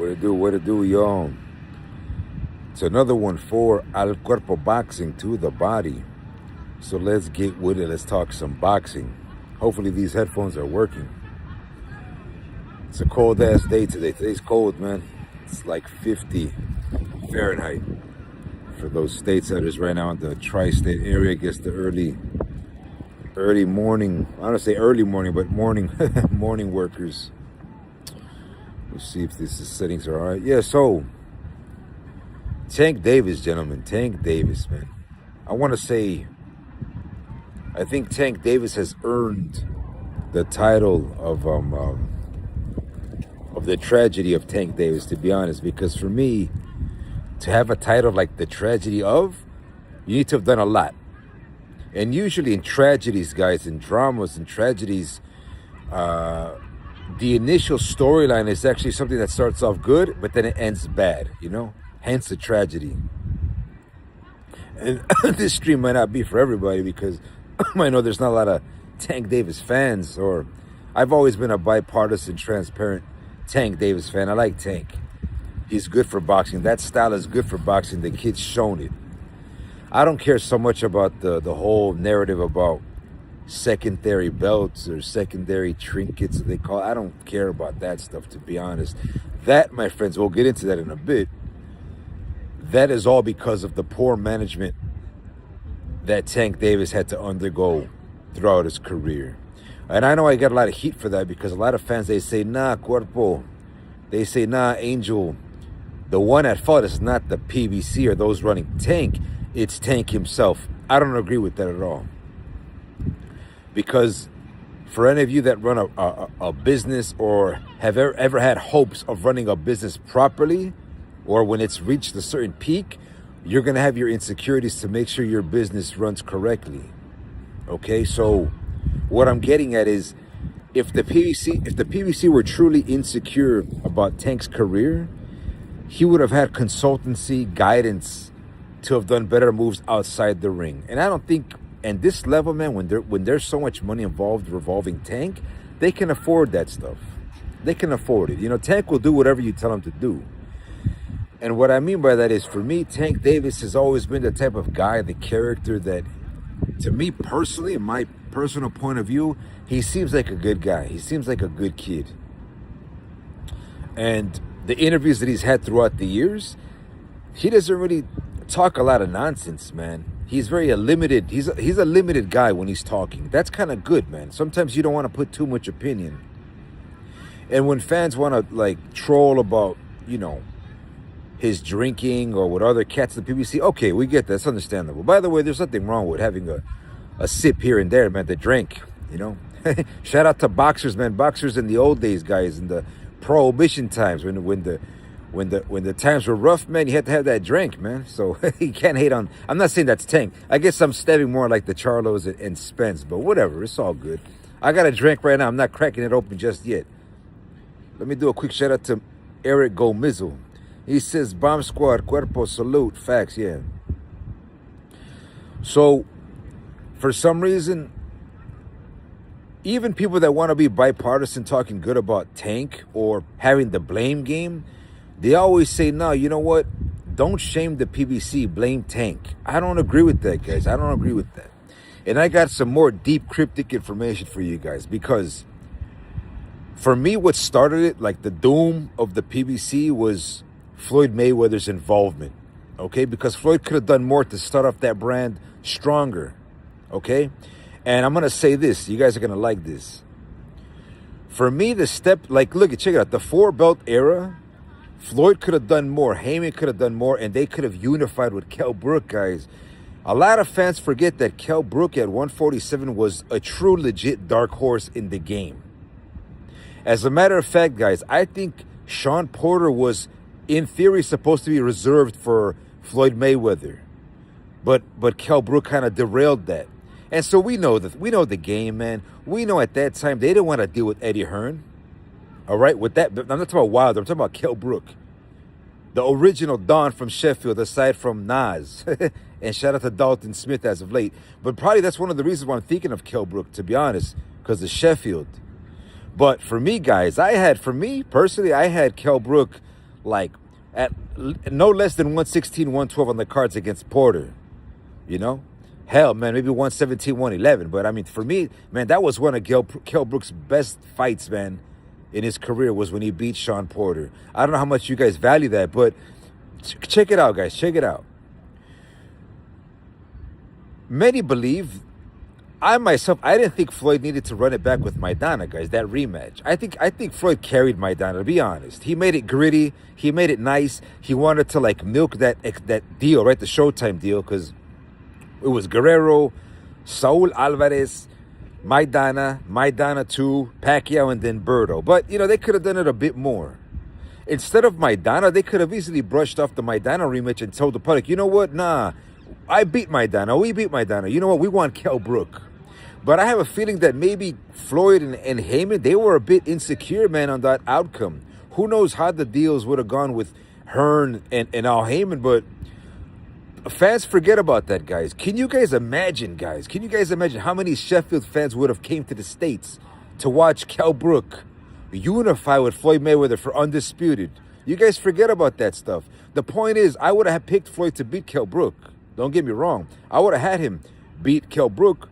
What it do, y'all? It's another one for Al Cuerpo Boxing, to the body. So let's get with it. Let's talk some boxing. Hopefully these headphones are working. It's a cold ass day today. Today's cold, man. It's like 50 Fahrenheit. For those stateside right now in the tri-state area, I guess the early morning, I don't say early morning, but morning morning workers. Let's see if this settings are all right. Yeah, so Tank Davis, gentlemen. Tank Davis, man. I want to say, I think Tank Davis has earned the title of the tragedy of Tank Davis, to be honest, because for me, to have a title like the tragedy of, you need to have done a lot. And usually in tragedies, guys, in dramas and tragedies, the initial storyline is actually something that starts off good, but then it ends bad, you know? Hence the tragedy. And this stream might not be for everybody because I know there's not a lot of Tank Davis fans, or I've always been a bipartisan, transparent Tank Davis fan. I like Tank. He's good for boxing. That style is good for boxing. The kid's shown it. I don't care so much about the whole narrative about secondary belts or secondary trinkets that they call it. I don't care about that stuff, to be honest. That, my friends, we'll get into that in a bit. That is all because of the poor management that Tank Davis had to undergo throughout his career. And I know I get a lot of heat for that because a lot of fans, they say, nah, Cuerpo. They say, nah, Angel. The one at fault is not the PBC or those running Tank. It's Tank himself. I don't agree with that at all. Because for any of you that run a business or have ever had hopes of running a business properly, or when it's reached a certain peak, you're going to have your insecurities to make sure your business runs correctly. Okay, so what I'm getting at is, if the PBC were truly insecure about Tank's career, he would have had consultancy guidance to have done better moves outside the ring. And I don't think, and this level, man, when there's so much money involved revolving Tank, they can afford that stuff. They can afford it. You know, Tank will do whatever you tell him to do. And what I mean by that is, for me, Tank Davis has always been the type of guy, the character that, to me personally, in my personal point of view, he seems like a good guy. He seems like a good kid. And the interviews that he's had throughout the years, he doesn't really talk a lot of nonsense, man. He's very limited. He's a limited guy when he's talking. That's kind of good, man. Sometimes you don't want to put too much opinion. And when fans want to like troll about, you know, his drinking or with other cats in the PBC, okay, we get that. That's understandable. By the way, there's nothing wrong with having a sip here and there, man, to drink, you know. Shout out to boxers, man. Boxers in the old days, guys, in the prohibition times, when the times were rough, man, you had to have that drink, man. So you can't hate on. I'm not saying that's Tank. I guess I'm stabbing more like the Charlos and Spence, but whatever, it's all good. I got a drink right now. I'm not cracking it open just yet. Let me do a quick shout out to Eric Gomizel. He says, Bomb Squad, Cuerpo, salute. Facts, yeah. So, for some reason, even people that want to be bipartisan, talking good about Tank or having the blame game, they always say, no, you know what? Don't shame the PBC, blame Tank. I don't agree with that, guys. I don't agree with that. And I got some more deep, cryptic information for you guys, because for me, what started it, like the doom of the PBC, was Floyd Mayweather's involvement, okay? Because Floyd could have done more to start off that brand stronger, okay? And I'm going to say this. You guys are going to like this. For me, the step, like, look, check it out. The 4-belt era, Floyd could have done more. Heyman could have done more, and they could have unified with Kell Brook, guys. A lot of fans forget that Kell Brook at 147 was a true, legit dark horse in the game. As a matter of fact, guys, I think Sean Porter was, in theory, supposed to be reserved for Floyd Mayweather. But Kell Brook kind of derailed that. And so we know the game, man. We know at that time they didn't want to deal with Eddie Hearn. All right, with that, I'm not talking about Wilder. I'm talking about Kell Brook, the original Don from Sheffield, aside from Nas. And shout out to Dalton Smith as of late. But probably that's one of the reasons why I'm thinking of Kell Brook, to be honest, because of Sheffield. But for me, guys, I had Kell Brook like at no less than 116, 112 on the cards against Porter. You know? Hell, man, maybe 117, 111. But I mean, for me, man, that was one of Kell Brook's best fights, man, in his career, was when he beat Sean Porter. I don't know how much you guys value that, but check it out, guys. Check it out. Many believe, I myself, I didn't think Floyd needed to run it back with Maidana, guys, that rematch. I think Floyd carried Maidana, to be honest. He made it gritty. He made it nice. He wanted to, like, milk that deal, right, the Showtime deal, because it was Guerrero, Saul Alvarez, Maidana 2, Pacquiao, and then Berto. But, you know, they could have done it a bit more. Instead of Maidana, they could have easily brushed off the Maidana rematch and told the public, you know what, nah, I beat Maidana. We beat Maidana. You know what, we want Kell Brook. But I have a feeling that maybe Floyd and Heyman, they were a bit insecure, man, on that outcome. Who knows how the deals would have gone with Hearn and Al Heyman, but fans forget about that, guys. Can you guys imagine, guys? Can you guys imagine how many Sheffield fans would have came to the States to watch Kell Brook unify with Floyd Mayweather for Undisputed? You guys forget about that stuff. The point is, I would have picked Floyd to beat Kell Brook. Don't get me wrong. I would have had him beat Kell Brook,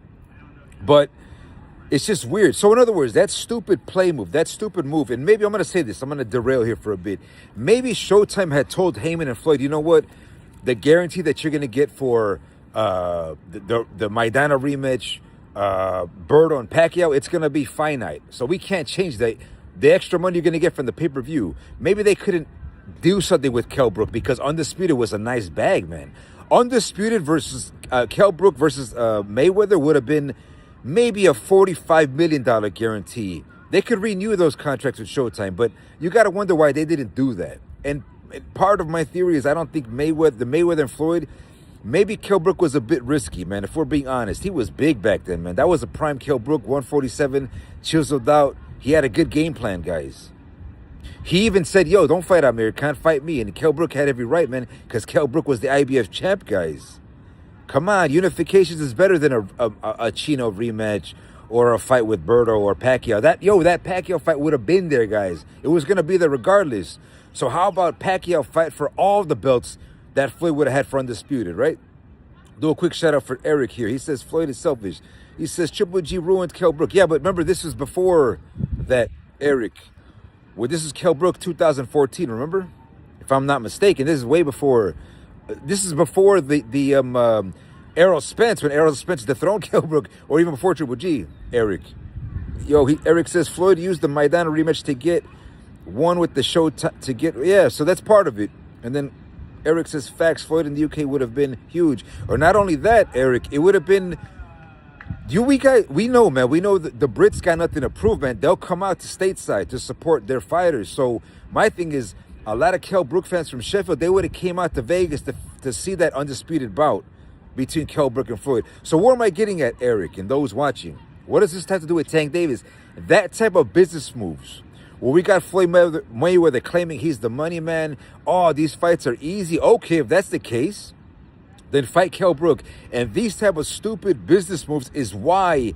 but it's just weird. So in other words, that stupid play move, that stupid move, and maybe I'm going to say this, I'm going to derail here for a bit. Maybe Showtime had told Heyman and Floyd, you know what? The guarantee that you're going to get for the Maidana rematch, Berto and Pacquiao, it's going to be finite. So we can't change that. The extra money you're going to get from the pay-per-view, maybe they couldn't do something with Kell Brook because Undisputed was a nice bag, man. Undisputed versus Kell Brook versus Mayweather would have been maybe a $45 million guarantee. They could renew those contracts with Showtime, but you got to wonder why they didn't do that. And part of my theory is I don't think Mayweather and Floyd, maybe Kell Brook was a bit risky, man, if we're being honest. He was big back then, man. That was a prime Kell Brook, 147, chiseled out. He had a good game plan, guys. He even said, yo, don't fight Amir Khan, fight me. And Kell Brook had every right, man, because Kell Brook was the IBF champ, guys. Come on, unifications is better than a Chino rematch or a fight with Berto or Pacquiao. That Pacquiao fight would have been there, guys. It was going to be there regardless. So how about Pacquiao fight for all the belts that Floyd would have had for Undisputed, right? Do a quick shout out for Eric here. He says Floyd is selfish. He says Triple G ruined Kell Brook. Yeah, but remember, this was before that, Eric. Well, this is Kell Brook 2014, remember? If I'm not mistaken, this is way before. This is before the Errol Spence, when Errol Spence dethroned Kell Brook, or even before Triple G, Eric. Eric says Floyd used the Maidana rematch to get one with the show to get, yeah, so that's part of it. And then Eric says facts, Floyd in the UK would have been huge. Or not only that, Eric, it would have been, we know, man, we know that the Brits got nothing to prove, man. They'll come out to stateside to support their fighters. So my thing is, a lot of Kell Brook fans from Sheffield, they would have came out to Vegas to see that Undisputed bout between Kell Brook and Floyd. So where am I getting at, Eric, and those watching? What does this have to do with Tank Davis? That type of business moves. Well, we got Floyd Mayweather claiming he's the money man. Oh, these fights are easy. Okay, if that's the case, then fight Kell Brook. And these type of stupid business moves is why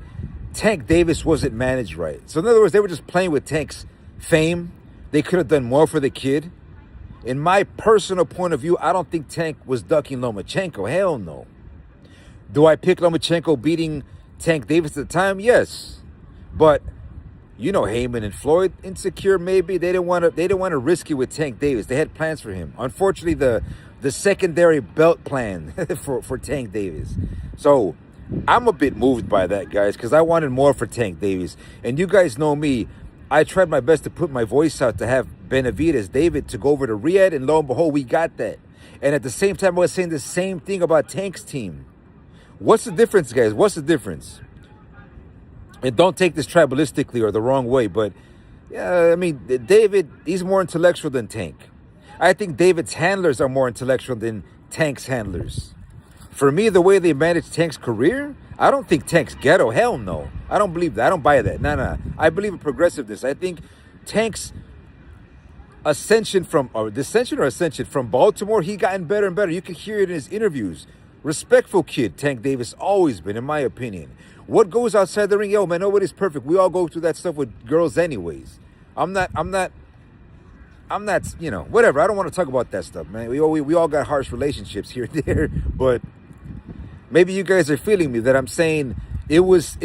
Tank Davis wasn't managed right. So in other words, they were just playing with Tank's fame. They could have done more for the kid. In my personal point of view, I don't think Tank was ducking Lomachenko. Hell no. Do I pick Lomachenko beating Tank Davis at the time? Yes. But you know, Heyman and Floyd, insecure maybe. They didn't want to risk it with Tank Davis. They had plans for him. Unfortunately, the secondary belt plan for Tank Davis. So I'm a bit moved by that, guys, because I wanted more for Tank Davis. And you guys know me. I tried my best to put my voice out to have Benavidez, David, to go over to Riyadh, and lo and behold, we got that. And at the same time, I was saying the same thing about Tank's team. What's the difference, guys? What's the difference? And don't take this tribalistically or the wrong way, but yeah, I mean, David, he's more intellectual than Tank. I think David's handlers are more intellectual than Tank's handlers. For me, the way they managed Tank's career, I don't think Tank's ghetto. Hell no. I don't believe that. I don't buy that. No. I believe in progressiveness. I think Tank's descension from Baltimore, he gotten better and better. You can hear it in his interviews. Respectful kid, Tank Davis, always been, in my opinion. What goes outside the ring? Yo, man, nobody's perfect. We all go through that stuff with girls anyways. I'm not I'm not, whatever. I don't want to talk about that stuff, man. We all got harsh relationships here and there, but maybe you guys are feeling me that I'm saying it was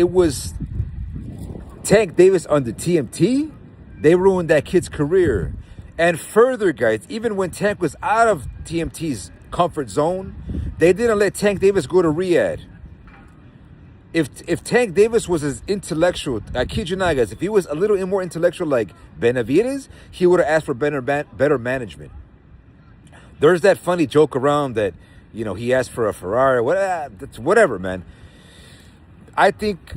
Tank Davis on the TMT. They ruined that kid's career. And further, guys, even when Tank was out of TMT's comfort zone, they didn't let Tank Davis go to Riyadh. If Tank Davis was as intellectual, I kid you not, guys, if he was a little more intellectual like Benavidez, he would have asked for better management. There's that funny joke around that, he asked for a Ferrari, whatever, man. I think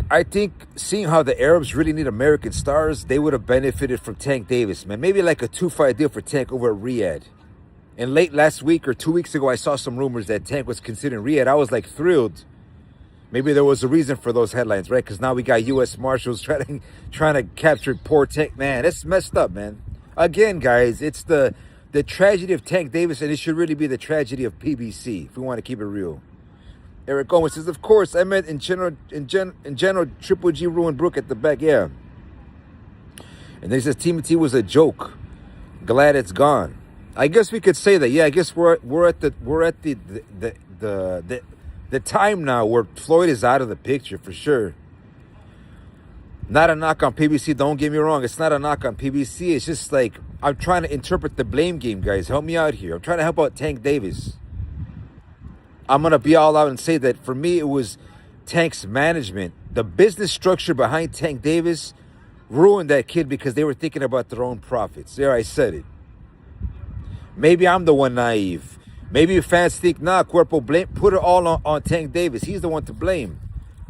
seeing how the Arabs really need American stars, they would have benefited from Tank Davis, man. Maybe like a 2-fight deal for Tank over at Riyadh. And late last week or 2 weeks ago, I saw some rumors that Tank was considering Riyadh. I was like thrilled. Maybe there was a reason for those headlines, right? Because now we got U.S. Marshals trying to capture poor Tank. Man, it's messed up, man. Again, guys, it's the tragedy of Tank Davis, and it should really be the tragedy of PBC, if we want to keep it real. Eric Gomez says, of course, I meant in general, Triple G ruined Brooke at the back, yeah. And then he says, Timothy was a joke. Glad it's gone. I guess we could say that. Yeah, I guess we're at the time now where Floyd is out of the picture for sure. Not a knock on PBC, don't get me wrong. It's not a knock on PBC. It's just like, I'm trying to interpret the blame game, guys. Help me out here. I'm trying to help out Tank Davis. I'm going to be all out and say that for me, it was Tank's management. The business structure behind Tank Davis ruined that kid because they were thinking about their own profits. There, I said it. Maybe I'm the one naive. Maybe fans think, nah, Cuerpo, put it all on Tank Davis. He's the one to blame.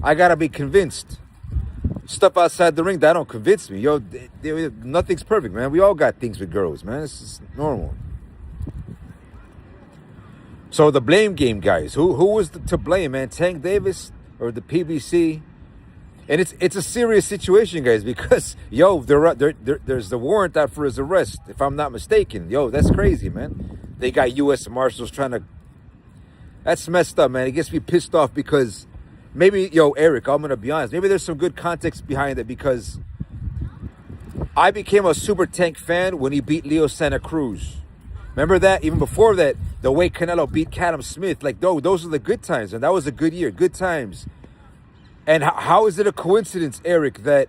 I got to be convinced. Stuff outside the ring, that don't convince me. Nothing's perfect, man. We all got things with girls, man. It's just normal. So the blame game, guys. Who was to blame, man? Tank Davis or the PBC? And it's a serious situation, guys, because, there's the warrant out for his arrest, if I'm not mistaken. That's crazy, man. They got U.S. Marshals trying to... That's messed up, man. It gets me pissed off because maybe, Eric, I'm going to be honest. Maybe there's some good context behind it because I became a Super Tank fan when he beat Leo Santa Cruz. Remember that? Even before that, the way Canelo beat Callum Smith. Like, those are the good times, and that was a good year. Good times. And how is it a coincidence, Eric, that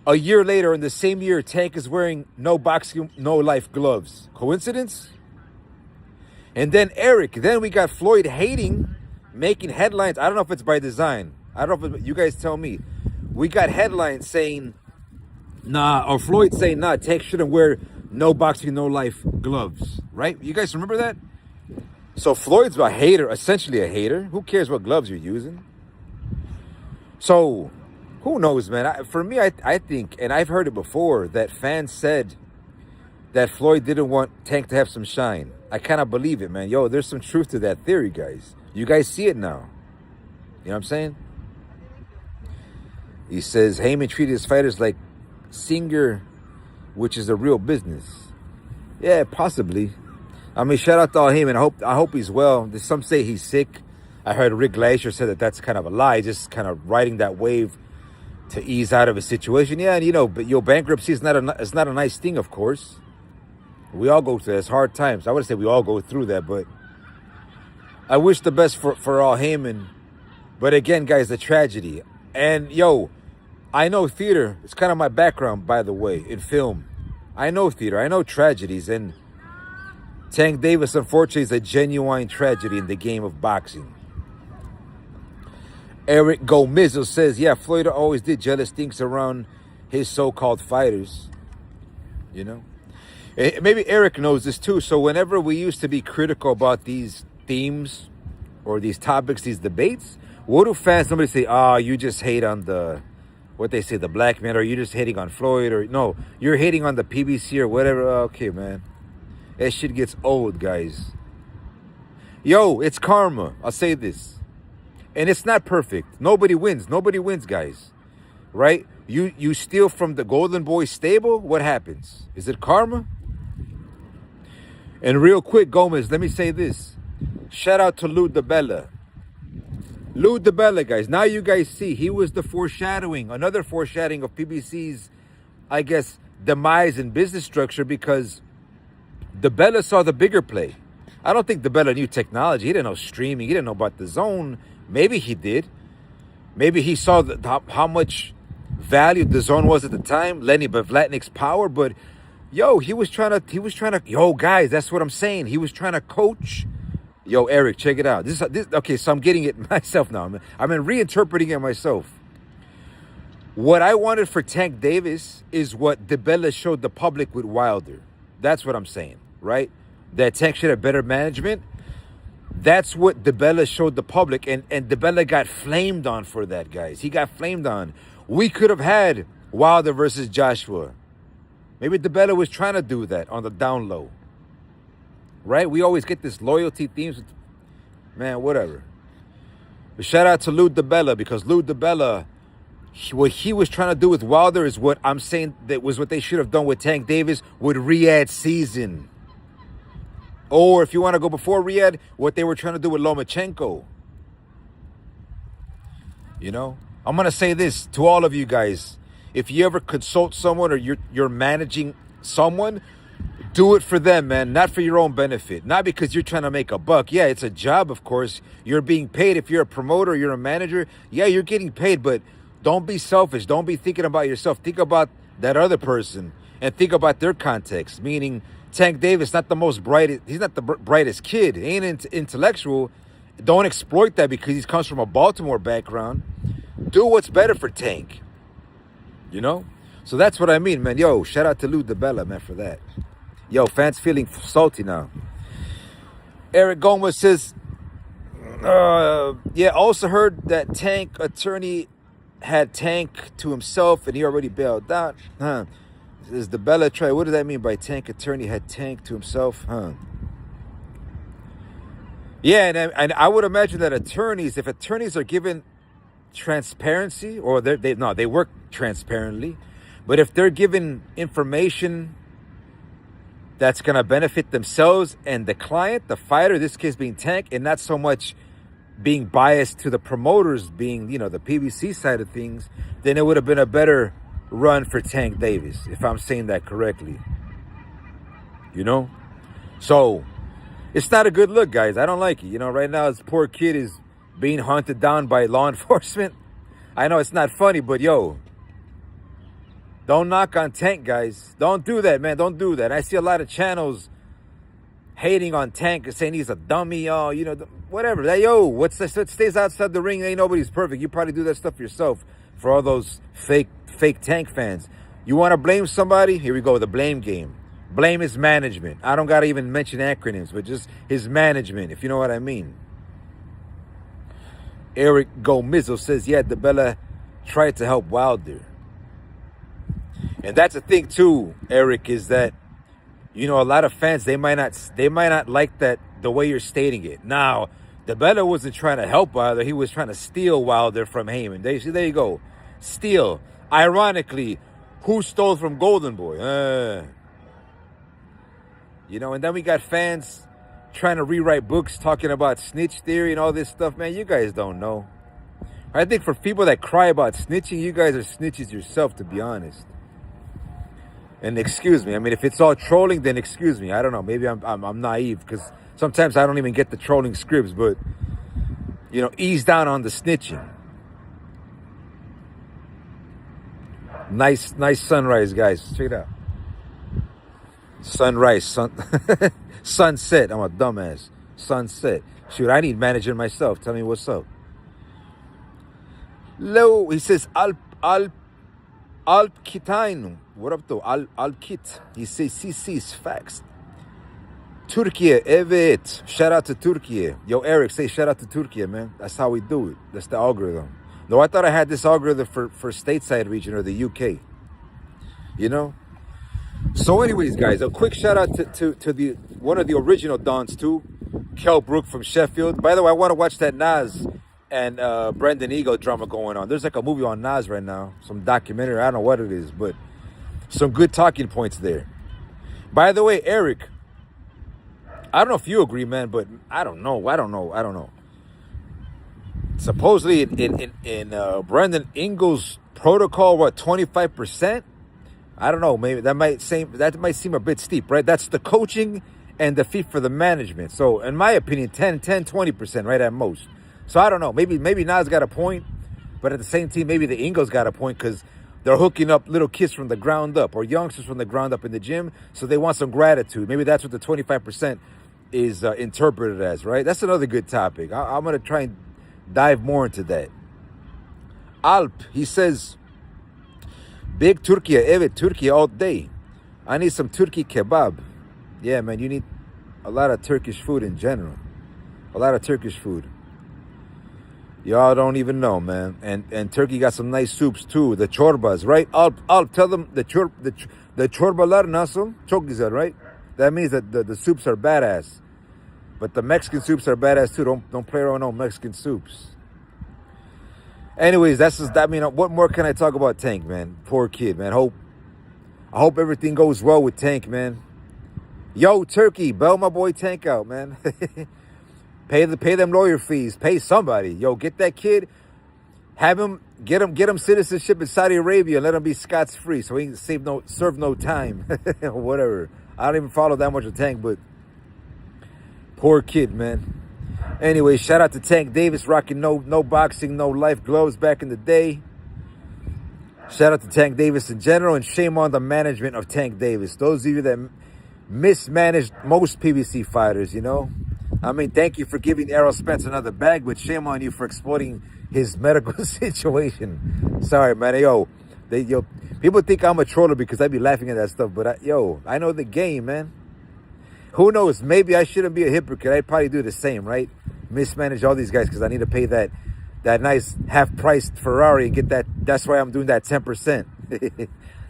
a year later in the same year, Tank is wearing no boxing, no life gloves? Coincidence? And then, Eric, we got Floyd hating, making headlines. I don't know if it's by design. I don't know if you guys tell me. We got headlines saying, or Floyd saying, Tank shouldn't wear no boxing, no life gloves. Right? You guys remember that? So Floyd's a hater, essentially a hater. Who cares what gloves you're using? So, who knows, man? For me, I think, and I've heard it before, that fans said that Floyd didn't want Tank to have some shine. I kind of believe it, man. There's some truth to that theory, guys. You guys see it now. You know what I'm saying? He says, Heyman treated his fighters like Singer, which is a real business. Yeah, possibly. I mean, shout out to all Heyman. I hope he's well. Some say he's sick. I heard Rick Glacier said that that's kind of a lie, just kind of riding that wave to ease out of a situation. Yeah, and but bankruptcy is not a nice thing, of course. We all go through that. It's hard times. I wouldn't say we all go through that, but I wish the best for all Heyman. But again, guys, the tragedy. And I know theater. It's kind of my background, by the way, in film. I know theater. I know tragedies, and Tank Davis, unfortunately, is a genuine tragedy in the game of boxing. Eric Gomizzo says, yeah, Floyd always did jealous things around his so-called fighters. Maybe Eric knows this too. So whenever we used to be critical about these themes or these topics, these debates, what do fans normally say? You just hate on the black man, or you just hating on Floyd, or no, you're hating on the PBC or whatever. Okay, man. That shit gets old, guys. It's karma. I'll say this. And it's not perfect. Nobody wins, guys. Right? You steal from the Golden Boy stable, what happens? Is it karma? And real quick, Gomez, let me say this. Shout out to Lou DiBella. Lou DiBella, guys. Now you guys see, he was the another foreshadowing of PBC's, I guess, demise in business structure, because DeBella saw the bigger play. I don't think DeBella knew technology. He didn't know streaming. He didn't know about the zone. Maybe he did. Maybe he saw how much value the zone was at the time, Lenny Bavlatnik's power. But yo, he was trying to. Yo, guys, that's what I'm saying. He was trying to coach. Yo, Eric, check it out. This okay. So I'm getting it myself now. I'm reinterpreting it myself. What I wanted for Tank Davis is what DeBella showed the public with Wilder. That's what I'm saying, right? That Tank should have better management. That's what DeBella showed the public, and DeBella got flamed on for that, guys. He got flamed on. We could have had Wilder versus Joshua. Maybe DeBella was trying to do that on the down low, right? We always get this loyalty themes. Man, whatever. But shout out to Lou DeBella, because Lou DeBella, what he was trying to do with Wilder is what I'm saying that was what they should have done with Tank Davis with Riyadh season. Or if you want to go before Riyadh, what they were trying to do with Lomachenko. You know? I'm going to say this to all of you guys. If you ever consult someone or you're managing someone, do it for them, man. Not for your own benefit. Not because you're trying to make a buck. Yeah, it's a job, of course. You're being paid. If you're a promoter, you're a manager. Yeah, you're getting paid, but don't be selfish. Don't be thinking about yourself. Think about that other person and think about their context. Meaning, Tank Davis, not the most brightest. He's not the brightest kid. He ain't intellectual. Don't exploit that because he comes from a Baltimore background. Do what's better for Tank. You know? So that's what I mean, man. Yo, shout out to Lou DeBella, man, for that. Yo, fans feeling salty now. Eric Gomez says, yeah, also heard that Tank attorney had Tank to himself and he already bailed out. Huh. Is DeBella try? What does that mean by Tank attorney had Tank to himself? Huh. Yeah, and I would imagine that if attorneys are given transparency, or they work transparently, but if they're given information that's going to benefit themselves and the client, the fighter, this case being Tank, and not so much being biased to the promoters being, the PBC side of things, then it would have been a better run for Tank Davis, if I'm saying that correctly. So it's not a good look, guys. I don't like it. Right now this poor kid is being hunted down by law enforcement. I know it's not funny, but yo, don't knock on Tank, guys. Don't do that, man. Don't do that. I see a lot of channels hating on Tank and saying he's a dummy, y'all. Whatever. What stays outside the ring? Ain't nobody's perfect. You probably do that stuff yourself. For all those fake Tank fans, you want to blame somebody? Here we go, the blame game. Blame his management. I don't got to even mention acronyms, but just his management, if you know what I mean. Eric Gomizzo says, yeah, DeBella tried to help Wilder. And that's the thing too, Eric, is that, a lot of fans, they might not like that, the way you're stating it. Now, DeBella wasn't trying to help Wilder. He was trying to steal Wilder from Heyman. There you go. Steal. Ironically, who stole from Golden Boy? And then we got fans trying to rewrite books talking about snitch theory and all this stuff. Man, you guys don't know. I think for people that cry about snitching, you guys are snitches yourself, to be honest. And excuse me. I mean, if it's all trolling, then excuse me. I don't know. Maybe I'm naive because sometimes I don't even get the trolling scripts. But, ease down on the snitching. Nice sunrise, guys. Check it out. Sunrise, sunset. I'm a dumbass. Sunset. Shoot, I need managing myself. Tell me what's up. Low, he says, Alp Kitainu. What up though? Alp Kit. He says, CC's facts. Turkey, evet. Shout out to Turkey. Yo, Eric, say shout out to Turkey, man. That's how we do it. That's the algorithm. No, I thought I had this algorithm for stateside region or the UK. So anyways, guys, a quick shout out to the one of the original Dons too, Kell Brook from Sheffield. By the way, I want to watch that Nas and Brendan Eagle drama going on. There's like a movie on Nas right now, some documentary. I don't know what it is, but some good talking points there. By the way, Eric, I don't know if you agree, man, but I don't know. Supposedly in Brendan Ingle's protocol, 25%? I don't know. Maybe that might seem a bit steep, right? That's the coaching and the fee for the management. So in my opinion, 20%, right, at most. So I don't know. Maybe Nas got a point, but at the same time, maybe the Ingles got a point because they're hooking up little kids from the ground up or youngsters from the ground up in the gym. So they want some gratitude. Maybe that's what the 25% is interpreted as, right? That's another good topic. I'm going to try and dive more into that. Alp, he says, big Turkey, evet, Turkey all day. I need some Turkey kebab. Yeah, man, you need a lot of Turkish food in general. A lot of Turkish food. Y'all don't even know, man. And Turkey got some nice soups too. The çorbas, right? Alp, tell them the çorbalar nasıl? Çok güzel, right? That means that the soups are badass. But the Mexican soups are badass too. Don't play around on Mexican soups. Anyways, what more can I talk about Tank, man? Poor kid, man. I hope everything goes well with Tank, man. Yo, Turkey, bail my boy Tank out, man. Pay them lawyer fees. Pay somebody. Yo, get that kid. Have him get him citizenship in Saudi Arabia and let him be Scots free so he can serve no time. Whatever. I don't even follow that much of Tank, but poor kid, man. Anyway, shout out to Tank Davis rocking no boxing, no life gloves back in the day. Shout out to Tank Davis in general, and shame on the management of Tank Davis. Those of you that mismanaged most PBC fighters, you know. I mean, thank you for giving Errol Spence another bag, but shame on you for exploiting his medical situation. Sorry, man. Yo, people think I'm a troller because I be laughing at that stuff, but I know the game, man. Who knows? Maybe I shouldn't be a hypocrite. I'd probably do the same, right? Mismanage all these guys because I need to pay that nice half-priced Ferrari and get that. That's why I'm doing that 10%.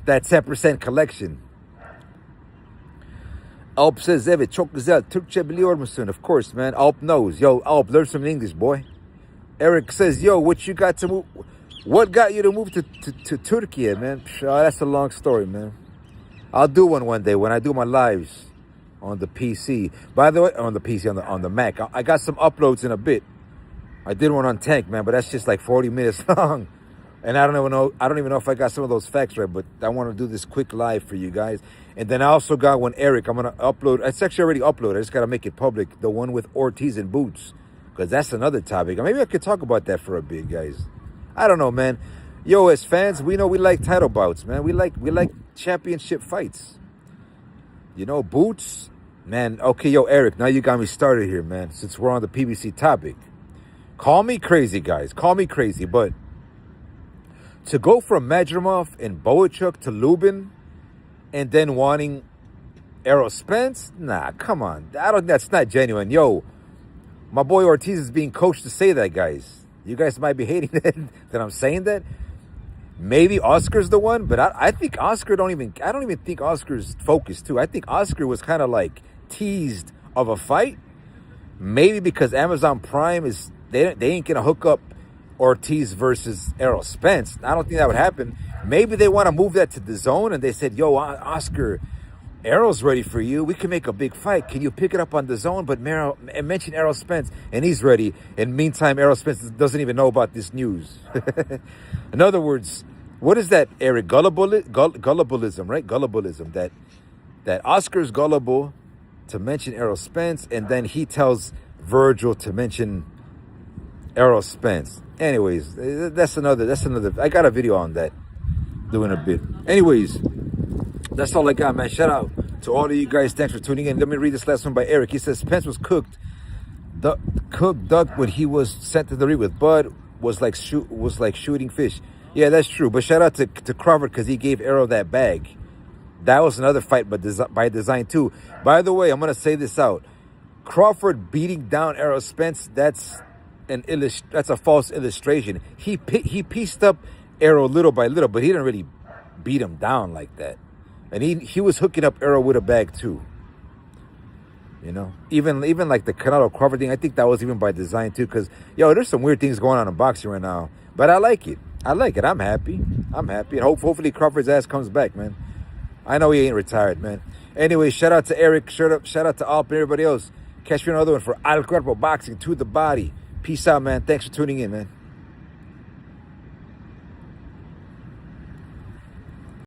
That 10% collection. Alp says, evet çok güzel. Türkçe biliyor musun? Of course, man. Alp knows. Yo, Alp, learn some English, boy. Eric says, yo, what got you to move to Turkey, man? Oh, that's a long story, man. I'll do one day when I do my lives on the PC. By the way, on the PC, on the Mac. I got some uploads in a bit. I did one on Tank, man, but that's just like 40 minutes long. And I don't even know if I got some of those facts right, but I want to do this quick live for you guys. And then I also got one, Eric. I'm going to upload. It's actually already uploaded. I just got to make it public. The one with Ortiz and Boots. Because that's another topic. Maybe I could talk about that for a bit, guys. I don't know, man. Yo, as fans, we know we like title bouts, man. We like championship fights. You know, Boots, man. Okay, yo, Eric, now you got me started here, man. Since we're on the PBC topic. Call me crazy, guys. Call me crazy, but to go from Madrimov and Boachuk to Lubin and then wanting Errol Spence? Nah, come on. That's not genuine. Yo, my boy Ortiz is being coached to say that, guys. You guys might be hating that I'm saying that. Maybe Oscar's the one, but I think Oscar I don't even think Oscar's focused too. I think Oscar was kind of like teased of a fight. Maybe because Amazon Prime they ain't gonna hook up Ortiz versus Errol Spence. I don't think that would happen. Maybe they want to move that to DAZN, and they said, yo, Oscar, Errol's ready for you. We can make a big fight. Can you pick it up on DAZN? But mention Errol Spence, and he's ready. And meantime, Errol Spence doesn't even know about this news. In other words, what is that, Eric? Gullibalism, right? Gullibalism. That Oscar's gullible to mention Errol Spence, and then he tells Virgil to mention Errol Spence. Anyways, that's another. I got a video on that, doing a bit. Anyways, that's all I got, man. Shout out to all of you guys. Thanks for tuning in. Let me read this last one by Eric. He says Spence was cooked duck when he was sent to the ring with Bud was like shooting fish. Yeah, that's true. But shout out to Crawford because he gave Errol that bag. That was another fight, but by design too. By the way, I'm gonna say this out. Crawford beating down Errol Spence. That's a false illustration. He pieced up Errol little by little, but he didn't really beat him down like that. And he was hooking up Errol with a bag too. You know, even like the Canelo Crawford thing, I think that was even by design too. Because there's some weird things going on in boxing right now, but I like it. I'm happy. And hopefully Crawford's ass comes back, man. I know he ain't retired, man. Anyway, shout out to Eric. Shout out to Alp and everybody else. Catch me on another one for Al Cuerpo Boxing to the Body. Peace out, man. Thanks for tuning in, man.